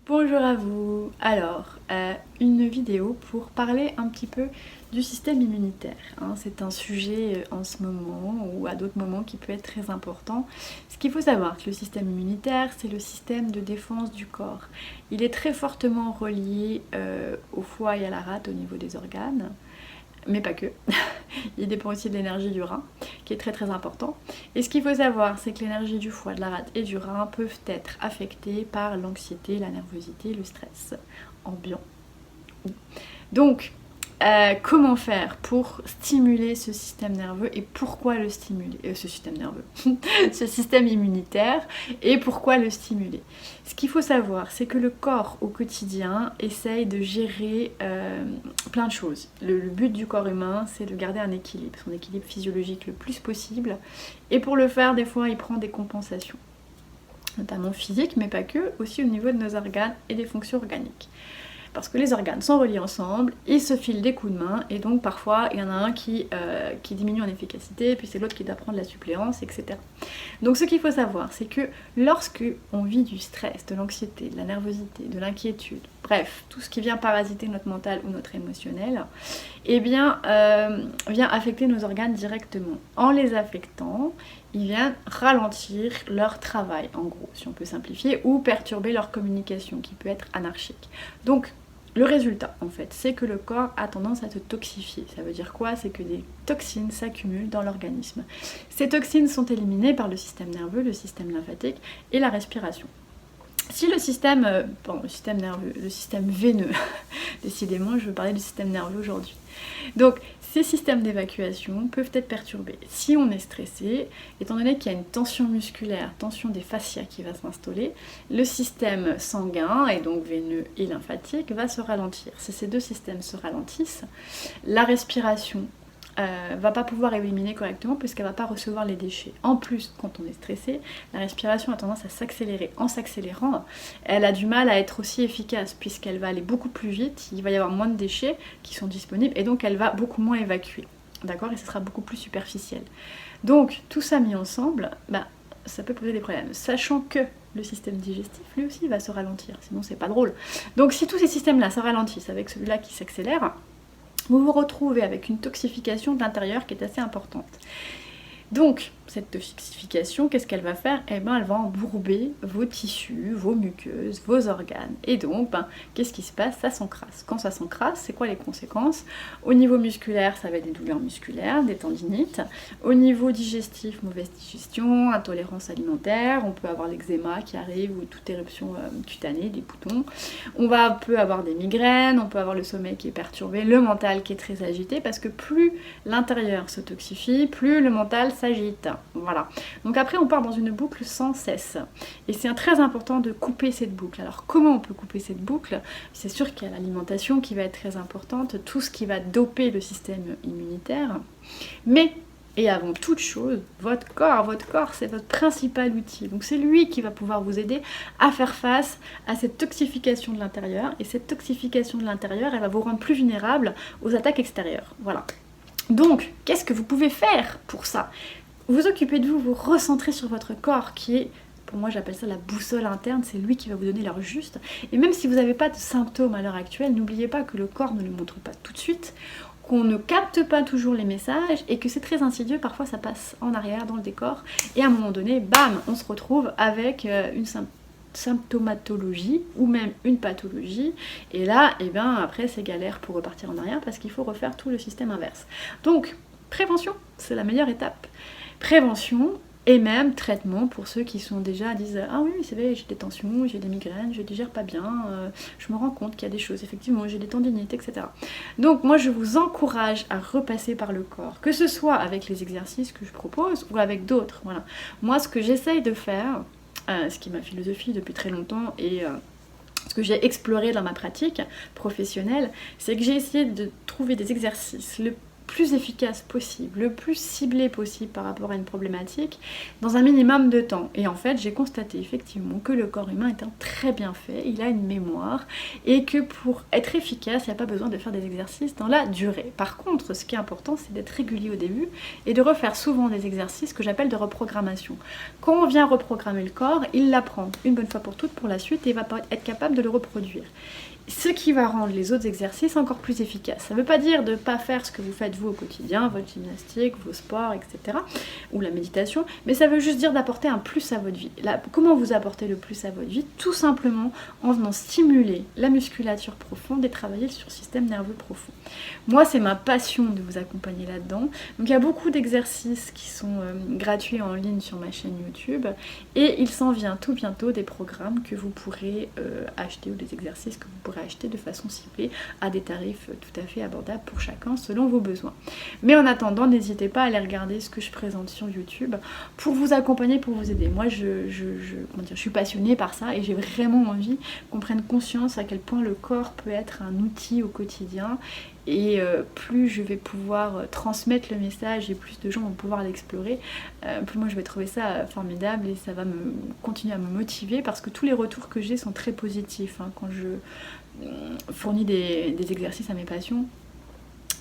Bonjour à vous. Alors, une vidéo pour parler un petit peu du système immunitaire. C'est un sujet en ce moment ou à d'autres moments qui peut être très important. Ce qu'il faut savoir, que le système immunitaire, c'est le système de défense du corps. Il est très fortement relié au foie et à la rate au niveau des organes. Mais pas que. Il dépend aussi de l'énergie du rein, qui est très très important. Et ce qu'il faut savoir, c'est que l'énergie du foie, de la rate et du rein peuvent être affectées par l'anxiété, la nervosité, le stress ambiant. Donc, comment faire pour stimuler ce système nerveux et pourquoi le stimuler ce système nerveux, ce système immunitaire et pourquoi le stimuler. Ce qu'il faut savoir, c'est que le corps au quotidien essaye de gérer plein de choses. Le but du corps humain, c'est de garder un équilibre, son équilibre physiologique le plus possible. Et pour le faire, des fois, il prend des compensations, notamment physiques, mais pas que, aussi au niveau de nos organes et des fonctions organiques. Parce que les organes sont reliés ensemble, ils se filent des coups de main, et donc parfois il y en a un qui diminue en efficacité, puis c'est l'autre qui doit prendre la suppléance, etc. Donc ce qu'il faut savoir, c'est que lorsque on vit du stress, de l'anxiété, de la nervosité, de l'inquiétude, bref, tout ce qui vient parasiter notre mental ou notre émotionnel, eh bien, vient affecter nos organes directement. En les affectant, ils viennent ralentir leur travail, en gros, si on peut simplifier, ou perturber leur communication, qui peut être anarchique. Donc, le résultat, en fait, c'est que le corps a tendance à se toxifier. Ça veut dire quoi? C'est que des toxines s'accumulent dans l'organisme. Ces toxines sont éliminées par le système nerveux, le système lymphatique et la respiration. Si le système nerveux, le système veineux, décidément je veux parler du système nerveux aujourd'hui. Donc ces systèmes d'évacuation peuvent être perturbés. Si on est stressé, étant donné qu'il y a une tension musculaire, tension des fascias qui va s'installer, le système sanguin, et donc veineux et lymphatique, va se ralentir. Si ces deux systèmes se ralentissent, la respiration va pas pouvoir éliminer correctement puisqu'elle va pas recevoir les déchets. En plus, quand on est stressé, la respiration a tendance à s'accélérer. En s'accélérant, elle a du mal à être aussi efficace puisqu'elle va aller beaucoup plus vite, il va y avoir moins de déchets qui sont disponibles et donc elle va beaucoup moins évacuer. D'accord? Et ce sera beaucoup plus superficiel. Donc, tout ça mis ensemble, ça peut poser des problèmes. Sachant que le système digestif, lui aussi, va se ralentir, sinon c'est pas drôle. Donc, si tous ces systèmes-là se ralentissent avec celui-là qui s'accélère, vous vous retrouvez avec une toxification de l'intérieur qui est assez importante. Donc, cette toxification, qu'est-ce qu'elle va faire? Eh bien, elle va embourber vos tissus, vos muqueuses, vos organes. Et donc, qu'est-ce qui se passe? Ça s'encrasse. Quand ça s'encrasse, c'est quoi les conséquences? Au niveau musculaire, ça va être des douleurs musculaires, des tendinites. Au niveau digestif, mauvaise digestion, intolérance alimentaire. On peut avoir l'eczéma qui arrive ou toute éruption cutanée, des boutons. On peut avoir des migraines, on peut avoir le sommeil qui est perturbé, le mental qui est très agité, parce que plus l'intérieur se toxifie, plus le mental s'agite. Voilà. Donc après on part dans une boucle sans cesse. Et c'est très important de couper cette boucle. Alors comment on peut couper cette boucle? C'est sûr qu'il y a l'alimentation qui va être très importante, tout ce qui va doper le système immunitaire. Mais, et avant toute chose, votre corps c'est votre principal outil. Donc c'est lui qui va pouvoir vous aider à faire face à cette toxification de l'intérieur. Et cette toxification de l'intérieur, elle va vous rendre plus vulnérable aux attaques extérieures. Voilà. Donc, qu'est-ce que vous pouvez faire pour ça? Vous occupez de vous, vous recentrez sur votre corps qui est, pour moi j'appelle ça la boussole interne, c'est lui qui va vous donner l'heure juste. Et même si vous n'avez pas de symptômes à l'heure actuelle, n'oubliez pas que le corps ne le montre pas tout de suite, qu'on ne capte pas toujours les messages et que c'est très insidieux, parfois ça passe en arrière dans le décor et à un moment donné, bam, on se retrouve avec une symptomatologie ou même une pathologie et là, après c'est galère pour repartir en arrière parce qu'il faut refaire tout le système inverse. Donc, prévention, c'est la meilleure étape. Prévention et même traitement pour ceux qui sont déjà disent ah oui c'est vrai j'ai des tensions, j'ai des migraines, je digère pas bien, je me rends compte qu'il y a des choses, effectivement j'ai des tendinites, etc. Donc moi je vous encourage à repasser par le corps, que ce soit avec les exercices que je propose ou avec d'autres. Voilà. Moi ce que j'essaye de faire, ce qui est ma philosophie depuis très longtemps et ce que j'ai exploré dans ma pratique professionnelle, c'est que j'ai essayé de trouver des exercices plus efficace possible, le plus ciblé possible par rapport à une problématique, dans un minimum de temps. Et en fait, j'ai constaté effectivement que le corps humain est un très bien fait, il a une mémoire, et que pour être efficace, il n'y a pas besoin de faire des exercices dans la durée. Par contre, ce qui est important, c'est d'être régulier au début et de refaire souvent des exercices que j'appelle de reprogrammation. Quand on vient reprogrammer le corps, il l'apprend une bonne fois pour toutes pour la suite et va être capable de le reproduire. Ce qui va rendre les autres exercices encore plus efficaces. Ça ne veut pas dire de ne pas faire ce que vous faites vous au quotidien, votre gymnastique, vos sports, etc. ou la méditation, mais ça veut juste dire d'apporter un plus à votre vie. Là, comment vous apportez le plus à votre vie? Tout simplement en venant stimuler la musculature profonde et travailler sur le système nerveux profond. Moi, c'est ma passion de vous accompagner là-dedans. Donc il y a beaucoup d'exercices qui sont gratuits en ligne sur ma chaîne YouTube et il s'en vient tout bientôt des programmes que vous pourrez acheter ou des exercices que vous pourrez acheter de façon ciblée à des tarifs tout à fait abordables pour chacun selon vos besoins. Mais en attendant, n'hésitez pas à aller regarder ce que je présente sur YouTube pour vous accompagner, pour vous aider. Moi, je suis passionnée par ça et j'ai vraiment envie qu'on prenne conscience à quel point le corps peut être un outil au quotidien. Et plus je vais pouvoir transmettre le message et plus de gens vont pouvoir l'explorer, plus moi je vais trouver ça formidable et ça va continuer à me motiver parce que tous les retours que j'ai sont très positifs. Quand je fournis des exercices à mes patients,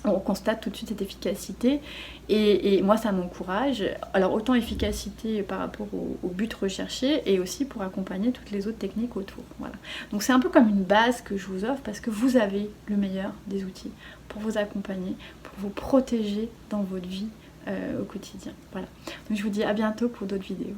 on constate tout de suite cette efficacité et moi ça m'encourage. Alors autant efficacité par rapport au but recherché et aussi pour accompagner toutes les autres techniques autour. Voilà. Donc c'est un peu comme une base que je vous offre parce que vous avez le meilleur des outils pour vous accompagner, pour vous protéger dans votre vie au quotidien. Voilà. Donc je vous dis à bientôt pour d'autres vidéos.